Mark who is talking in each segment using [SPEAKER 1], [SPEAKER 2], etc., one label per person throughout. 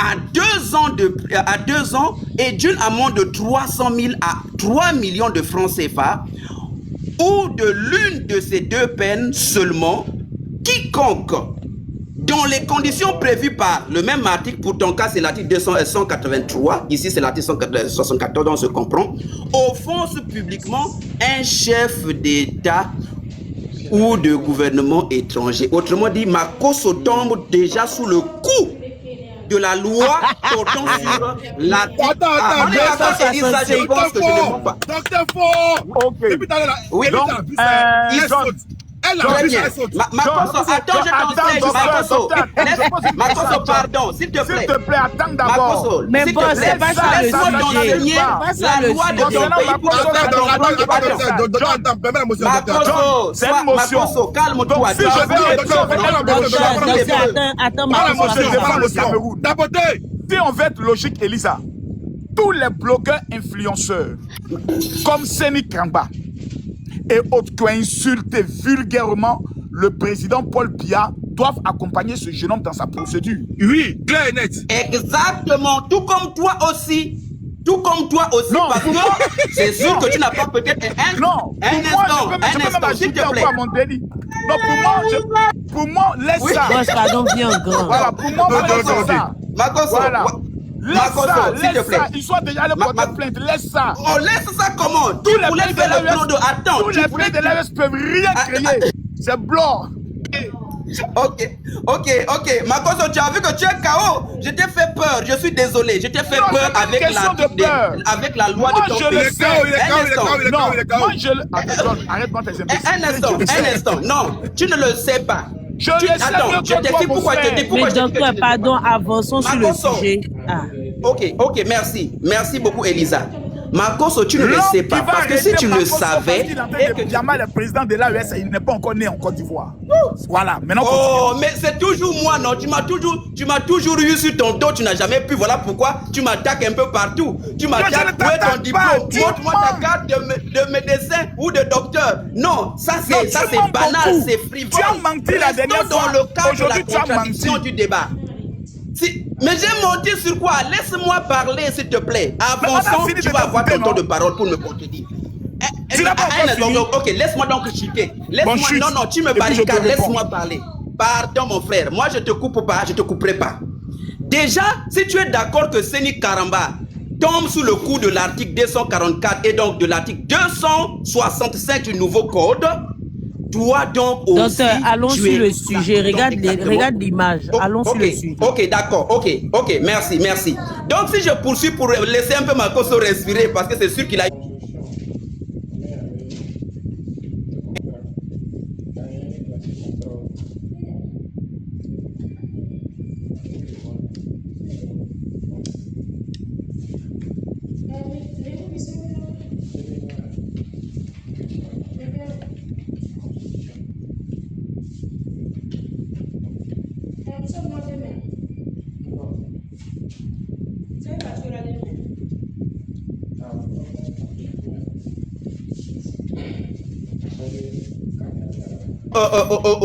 [SPEAKER 1] à 2 ans et d'une amende de 300 000 à 3 millions de francs CFA, ou de l'une de ces deux peines seulement, quiconque, dans les conditions prévues par le même article, pour ton cas c'est l'article 183, ici c'est l'article 174, on se comprend, offense publiquement un chef d'État ou de gouvernement étranger. Autrement dit, Makosso tombe déjà sous le coup de la loi portant sur la...
[SPEAKER 2] Attends,
[SPEAKER 1] je pense que je ne mens pas.
[SPEAKER 2] Docteur Fort.
[SPEAKER 3] Ok.
[SPEAKER 2] Depuis tout à l'heure,
[SPEAKER 1] Oui,
[SPEAKER 2] elle a saute. Elle a
[SPEAKER 1] très
[SPEAKER 2] vu
[SPEAKER 1] bien.
[SPEAKER 2] ça, elle saute.
[SPEAKER 1] Makosso, attends, je t'enseigne. Makosso, pardon, s'il te plaît.
[SPEAKER 3] S'il te plaît, attends d'abord.
[SPEAKER 1] Makosso,
[SPEAKER 4] Mais
[SPEAKER 1] s'il
[SPEAKER 4] bon,
[SPEAKER 1] te plaît,
[SPEAKER 4] c'est pas ça le
[SPEAKER 1] laisse-moi
[SPEAKER 4] sujet.
[SPEAKER 1] t'enseigner la loi de ton pays pour te faire comprendre.
[SPEAKER 2] Attends, permets la motion.
[SPEAKER 1] Makosso,
[SPEAKER 3] c'est une motion.
[SPEAKER 1] Makosso, calme-toi.
[SPEAKER 3] Donc, si je
[SPEAKER 4] Attends,
[SPEAKER 2] Tapoter.
[SPEAKER 3] Si on veut être logique, Elisa, tous les blogueurs influenceurs, comme Seni Kramba et autres qui ont insulté vulgairement le président Paul Biya, doivent accompagner ce jeune homme dans sa procédure.
[SPEAKER 2] Oui, clair et net.
[SPEAKER 1] Exactement, tout comme toi aussi. Tout comme toi aussi,
[SPEAKER 3] Non,
[SPEAKER 1] parce que c'est sûr que tu n'as pas peut-être un instant, s'il te plaît.
[SPEAKER 3] À mon délit. Non, pour moi, laisse ça.
[SPEAKER 4] Boss, pardon, viens grand.
[SPEAKER 3] Voilà, pour moi, laisse ça.
[SPEAKER 1] Makosso,
[SPEAKER 3] Voilà.
[SPEAKER 1] Makosso, s'il te plaît.
[SPEAKER 3] Ils sont déjà allés porter plainte, laisse ça.
[SPEAKER 1] On laisse ça comment? Tu voulais faire le plan de... Attends,
[SPEAKER 3] tous les plaintes de l'AES peuvent rien créer. C'est blanc.
[SPEAKER 1] Ok. Makosso, tu as vu que tu es KO. Je t'ai fait peur, je suis désolé. Je t'ai fait peur avec la loi de ton pays.
[SPEAKER 2] Il est KO.
[SPEAKER 3] Moi, Attends, arrête-moi tes imbéciles.
[SPEAKER 1] Un instant. Non, tu ne le sais pas.
[SPEAKER 3] Attends,
[SPEAKER 1] je t'ai dit pourquoi je t'ai dit
[SPEAKER 4] Mais docteur, pardon, avançons sur le sujet.
[SPEAKER 1] Ok, merci beaucoup Elisa. Makosso, tu ne le sais pas, parce que si tu le savais...
[SPEAKER 3] Et que Diama, le président de l'AES, il n'est pas encore né en Côte d'Ivoire. Voilà, maintenant...
[SPEAKER 1] Oh, mais c'est toujours moi, non? Tu m'as toujours eu sur ton dos, tu n'as jamais pu. Voilà pourquoi tu m'attaques un peu partout. Tu m'attaques, où est ton diplôme? Montre-moi ta carte de médecin ou de docteur. Non, ça c'est banal, c'est frivole.
[SPEAKER 3] Tu as menti la dernière fois.
[SPEAKER 1] Dans le cadre de la contradiction du débat. Mais j'ai menti sur quoi? Laisse-moi parler, s'il te plaît. Avançons, tu vas avoir ton temps de parole pour me contredire. Ok, laisse-moi donc chuter. Non, tu me barricades, laisse-moi parler. Pardon, mon frère, moi je te coupe pas, je te couperai pas. Déjà, si tu es d'accord que Seni Karamba tombe sous le coup de l'article 244 et donc de l'article 265 du nouveau code, doit donc aussi...
[SPEAKER 4] Docteur, allons sur le sujet. Regarde l'image. Allons sur le sujet.
[SPEAKER 1] Ok, d'accord. Ok, merci. Donc, si je poursuis pour laisser un peu Makosso respirer, parce que c'est sûr qu'il a...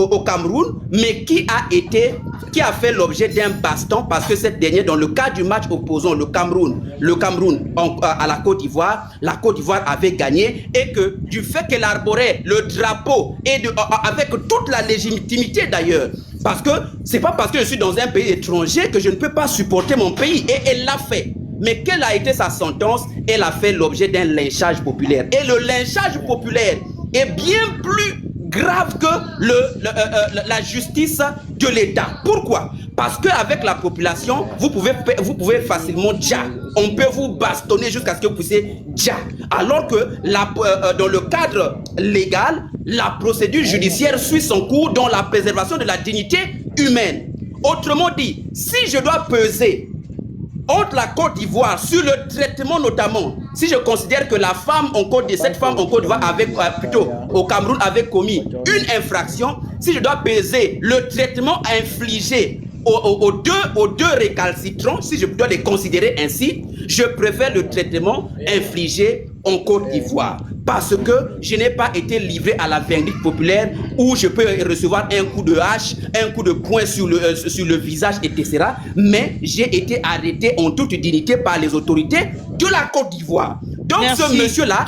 [SPEAKER 1] au Cameroun, mais qui a fait l'objet d'un baston parce que cette dernière, dans le cas du match opposant le Cameroun à la Côte d'Ivoire, la Côte d'Ivoire avait gagné et que du fait qu'elle arborait le drapeau et avec toute la légitimité d'ailleurs, parce que c'est pas parce que je suis dans un pays étranger que je ne peux pas supporter mon pays, et elle l'a fait. Mais quelle a été sa sentence? Elle a fait l'objet d'un lynchage populaire. Et le lynchage populaire est bien plus grave que la justice de l'État. Pourquoi? Parce qu'avec la population, vous pouvez facilement déjà. On peut vous bastonner jusqu'à ce que vous puissiez déjà. Alors que dans le cadre légal, la procédure judiciaire suit son cours dans la préservation de la dignité humaine. Autrement dit, si je dois peser entre la Côte d'Ivoire sur le traitement notamment, si je considère que cette femme en Côte d'Ivoire plutôt au Cameroun avait commis une infraction, si je dois peser le traitement infligé aux deux récalcitrants, si je dois les considérer ainsi, je préfère le traitement infligé en Côte d'Ivoire. Parce que je n'ai pas été livré à la vindicte populaire où je peux recevoir un coup de hache, un coup de poing sur le visage, etc. Mais j'ai été arrêté en toute dignité par les autorités de la Côte d'Ivoire. Donc ce monsieur-là,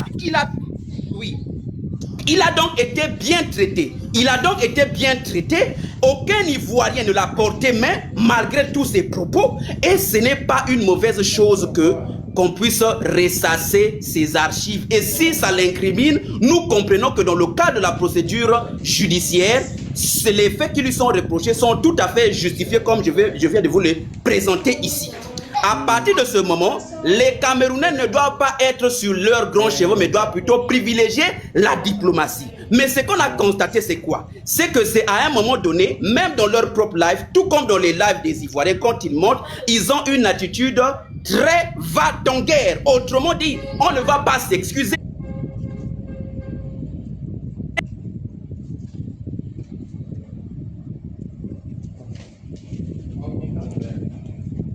[SPEAKER 1] il a donc été bien traité. Aucun Ivoirien ne l'a porté main malgré tous ses propos. Et ce n'est pas une mauvaise chose qu'on puisse ressasser ses archives. Et si ça l'incrimine, nous comprenons que dans le cadre de la procédure judiciaire, les faits qui lui sont reprochés sont tout à fait justifiés comme je viens de vous les présenter ici. À partir de ce moment, les Camerounais ne doivent pas être sur leurs grands chevaux, mais doivent plutôt privilégier la diplomatie. Mais ce qu'on a constaté, c'est quoi? C'est que c'est à un moment donné, même dans leur propre live, tout comme dans les lives des Ivoiriens, quand ils montent, ils ont une attitude très va-t-en-guerre. Autrement dit, on ne va pas s'excuser.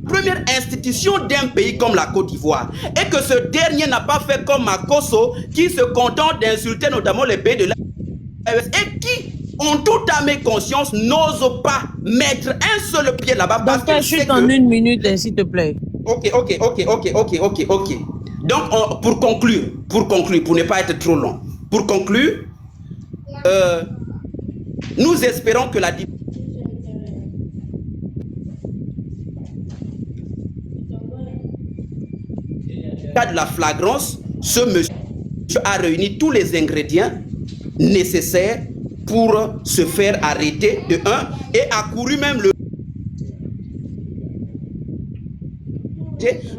[SPEAKER 1] Première institution d'un pays comme la Côte d'Ivoire, et que ce dernier n'a pas fait comme Makosso qui se contente d'insulter notamment les pays de l'AES et qui, en toute âme et conscience, n'ose pas mettre un seul pied là-bas.
[SPEAKER 4] Docteur, chute en 1 minute, s'il te plaît.
[SPEAKER 1] Ok. Donc, pour conclure, pour ne pas être trop long, pour conclure, nous espérons que la de la flagrance, ce monsieur a réuni tous les ingrédients nécessaires pour se faire arrêter de un et a couru même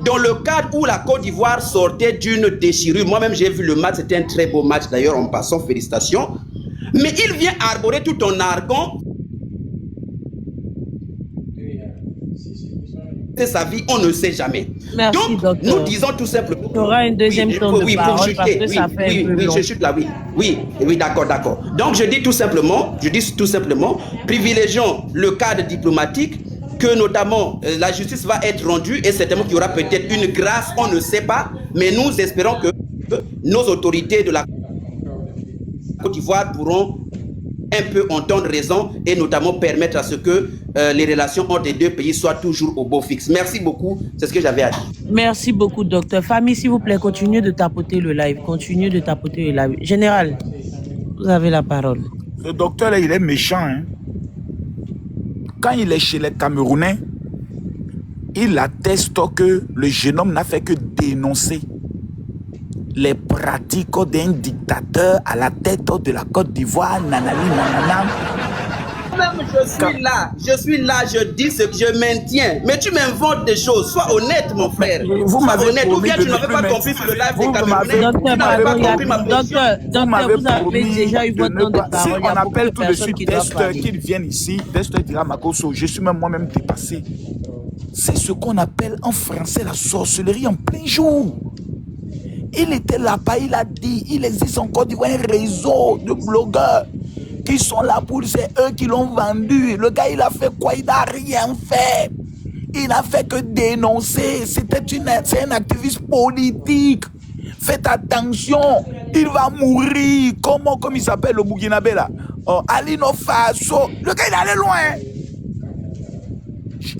[SPEAKER 1] dans le cadre où la Côte d'Ivoire sortait d'une déchirure. Moi-même j'ai vu le match, c'était un très beau match d'ailleurs, en passant, félicitations. Mais il vient arborer tout en argon sa vie, on ne sait jamais.
[SPEAKER 4] Merci,
[SPEAKER 1] donc,
[SPEAKER 4] docteur.
[SPEAKER 1] nous disons tout simplement...
[SPEAKER 4] Tu auras un deuxième temps de parole parce que ça fait un peu long.
[SPEAKER 1] Je chute là, oui, d'accord. Donc, je dis tout simplement, privilégions le cadre diplomatique, que notamment la justice va être rendue et certainement qu'il y aura peut-être une grâce, on ne sait pas, mais nous espérons que nos autorités de la Côte d'Ivoire pourront un peu entendre raison et notamment permettre à ce que les relations entre les deux pays soient toujours au beau fixe. Merci beaucoup, c'est ce que j'avais à dire.
[SPEAKER 4] Merci beaucoup, docteur. Famille, s'il vous plaît, continuez de tapoter le live. Général, vous avez la parole.
[SPEAKER 3] Ce docteur-là, il est méchant. Hein? Quand il est chez les Camerounais, il atteste que le jeune homme n'a fait que dénoncer les pratiques d'un dictateur à la tête de la Côte d'Ivoire, nanani, nanana.
[SPEAKER 1] Même je suis là, je dis ce que je maintiens. Mais tu m'inventes des choses, sois honnête mon frère.
[SPEAKER 3] Vous m'avez honnête,
[SPEAKER 1] ou bien tu n'avais pas compris sur le live des Camerounais.
[SPEAKER 4] Docteur, vous avez déjà eu votre nom de parole.
[SPEAKER 3] Si on appelle tout de suite Dester qu'il vienne ici, Dester dira Makosso, je suis même moi-même dépassé. C'est ce qu'on appelle en français la sorcellerie en plein jour. Il était là-bas, il a dit, il existe encore un réseau de blogueurs qui sont là pour, c'est eux qui l'ont vendu. Le gars, il a fait quoi? Il n'a rien fait. Il n'a fait que dénoncer. C'est un activiste politique. Faites attention, il va mourir. Comme il s'appelle le Burkinabé là? Alino Faso. Le gars, il allait loin.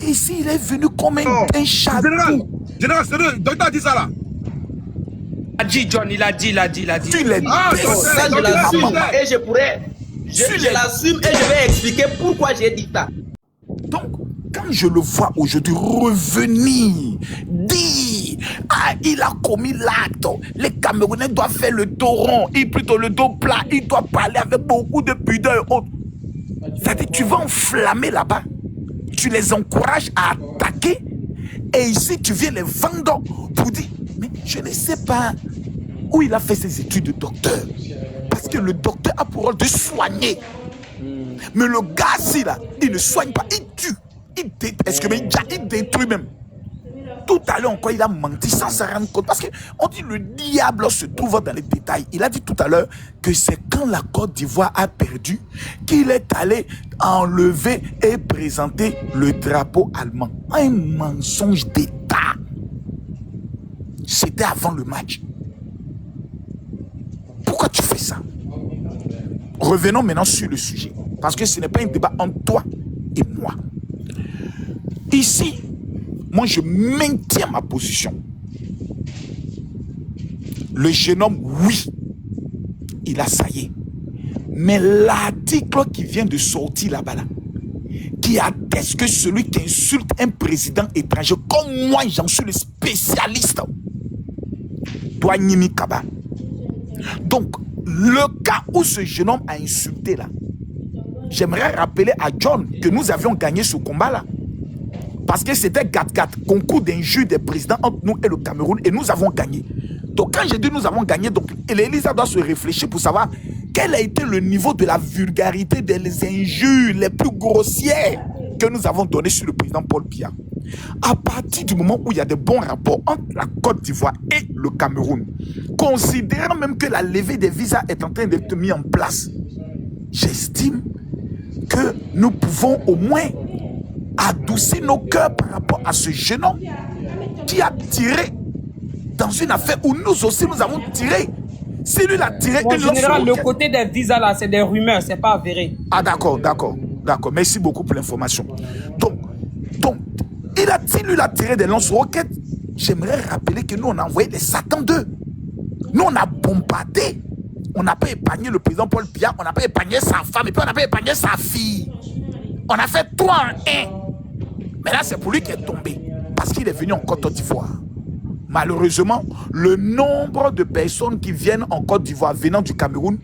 [SPEAKER 3] Ici, il est venu comme un château.
[SPEAKER 2] Général, c'est le docteur a dit ça là.
[SPEAKER 5] Il a dit.
[SPEAKER 1] Ça, je l'assume et je pourrais... Je l'assume et je vais expliquer pourquoi j'ai dit ça.
[SPEAKER 3] Donc, quand je le vois aujourd'hui revenir, dire, il a commis l'acte, les Camerounais doivent faire le dos rond, plutôt le dos plat, il doit parler avec beaucoup de pudeur et autres. C'est-à-dire, tu vas enflammer là-bas, tu les encourages à attaquer, et ici, tu viens les vendre pour dire, mais je ne sais pas où il a fait ses études de docteur. Parce que le docteur a pour rôle de soigner. Mais le gars, là, il ne soigne pas, il tue. Il détruit même. Tout à l'heure encore, il a menti sans s'en rendre compte. Parce qu'on dit le diable se trouve dans les détails. Il a dit tout à l'heure que c'est quand la Côte d'Ivoire a perdu qu'il est allé enlever et présenter le drapeau allemand. Un mensonge d'État. C'était avant le match. Pourquoi tu fais ça? Revenons maintenant sur le sujet. Parce que ce n'est pas un débat entre toi et moi. Ici, moi je maintiens ma position. Le jeune homme, oui, il a saillé. Mais l'article qui vient de sortir là-bas, qui atteste que celui qui insulte un président étranger, comme moi j'en suis le spécialiste, doit Nimi Kaba. Donc, le cas où ce jeune homme a insulté là, j'aimerais rappeler à John que nous avions gagné ce combat là. Parce que c'était 4-4, concours d'injures des présidents entre nous et le Cameroun, et nous avons gagné. Donc quand j'ai dit nous avons gagné, donc Elisa doit se réfléchir pour savoir quel a été le niveau de la vulgarité des injures les plus grossières que nous avons données sur le président Paul Biya. À partir du moment où il y a de bons rapports entre la Côte d'Ivoire et le Cameroun, considérant même que la levée des visas est en train d'être mise en place, j'estime que nous pouvons au moins adoucir nos cœurs par rapport à ce jeune homme qui a tiré dans une affaire où nous aussi nous avons tiré. Si lui l'a tiré,
[SPEAKER 5] en général, le côté des visas là, c'est des rumeurs, c'est pas avéré.
[SPEAKER 3] Ah d'accord. Merci beaucoup pour l'information. Donc, lui l'a tiré des lance-roquettes. J'aimerais rappeler que nous on a envoyé les Satan 2. Nous on a bombardé. On n'a pas épargné le président Paul Biya, on n'a pas épargné sa femme et puis on n'a pas épargné sa fille. On a fait 3 en 1. Mais là, c'est pour lui qui est tombé. Parce qu'il est venu en Côte d'Ivoire. Malheureusement, le nombre de personnes qui viennent en Côte d'Ivoire venant du Cameroun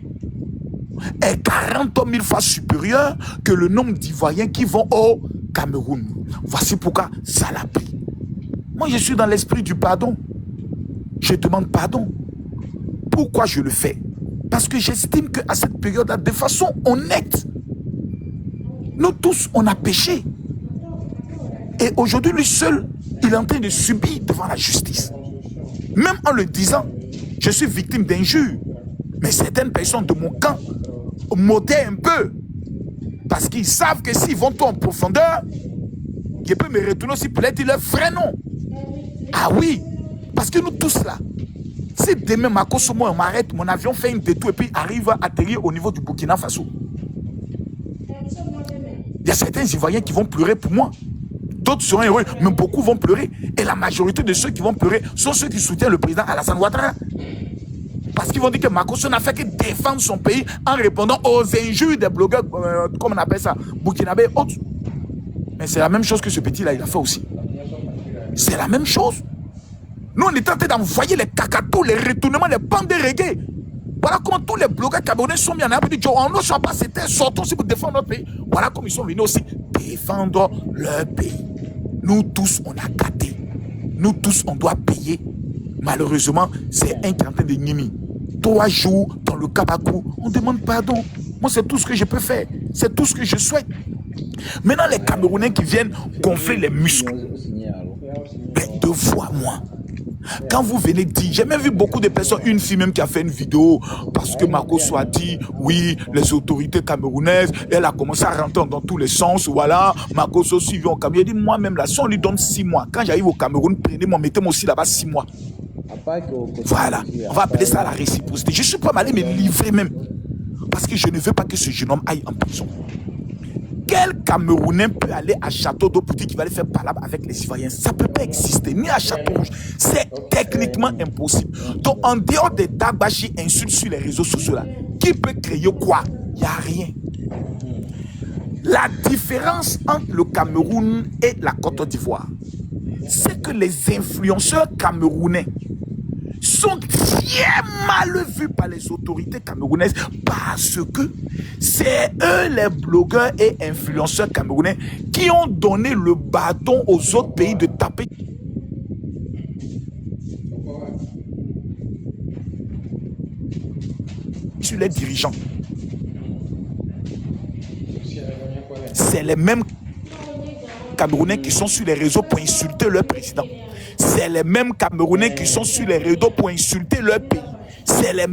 [SPEAKER 3] est 40 000 fois supérieur que le nombre d'Ivoiriens qui vont au Cameroun. Voici pourquoi ça l'a pris. Moi, je suis dans l'esprit du pardon. Je demande pardon. Pourquoi je le fais? Parce que j'estime qu'à cette période-là, de façon honnête, nous tous, on a péché. Et aujourd'hui, lui seul, il est en train de subir devant la justice. Même en le disant, je suis victime d'injures. Mais certaines personnes de mon camp m'ôtaient un peu. Parce qu'ils savent que s'ils vont trop en profondeur, je peux me retourner aussi peut-être dire leur vrai nom. Ah oui, parce que nous tous là, si demain Makosso, moi, on m'arrête, mon avion fait une détour et puis arrive à atterrir au niveau du Burkina Faso. Il y a certains Ivoiriens qui vont pleurer pour moi. D'autres seront heureux, mais beaucoup vont pleurer. Et la majorité de ceux qui vont pleurer sont ceux qui soutiennent le président Alassane Ouattara. Parce qu'ils vont dire que Makosso n'a fait que défendre son pays en répondant aux injures des blogueurs, comme on appelle ça, burkinabé et autres. Mais c'est la même chose que ce petit-là, il a fait aussi. C'est la même chose. Nous, on est en train d'envoyer les cacatous, les retournements, les bandes de reggae. Voilà comment tous les blogueurs camerounais sont mis en arbre. Ils disent, on ne soit pas, c'était sortons aussi pour défendre notre pays. Voilà comme ils sont venus aussi défendre leur pays. Nous tous, on a gâté. Nous tous, on doit payer. Malheureusement, c'est un qui est en train de nimi. 3 jours dans le Kabakou, on demande pardon. Moi, c'est tout ce que je peux faire. C'est tout ce que je souhaite. Maintenant, les Camerounais qui viennent gonfler les muscles. Ben, 2 fois moins. Quand vous venez dire, j'ai même vu beaucoup de personnes, une fille même qui a fait une vidéo parce que Makosso a dit, oui, les autorités camerounaises, elle a commencé à rentrer dans tous les sens, voilà, Makosso suivi au Cameroun. Il dit, moi-même là, si on lui donne 6 mois, quand j'arrive au Cameroun, prenez-moi, mettez-moi aussi là-bas 6 mois. Voilà, on va appeler ça la réciprocité. Je suis pas mal me livrer même, parce que je ne veux pas que ce jeune homme aille en prison. Quel Camerounais peut aller à Château d'Eau pour dire qu'il va aller faire palabre avec les Ivoiriens? Ça ne peut pas exister, ni à Château Rouge. C'est techniquement impossible. Donc, en dehors des tabachi insultes sur les réseaux sociaux, là, qui peut créer quoi? Il n'y a rien. La différence entre le Cameroun et la Côte d'Ivoire, c'est que les influenceurs camerounais sont très mal vus par les autorités camerounaises parce que c'est eux les blogueurs et influenceurs camerounais qui ont donné le bâton aux autres pays de taper sur les dirigeants. C'est les mêmes Camerounais qui sont sur les réseaux pour insulter leur président. C'est les mêmes Camerounais qui sont sur les réseaux pour insulter leur pays. C'est les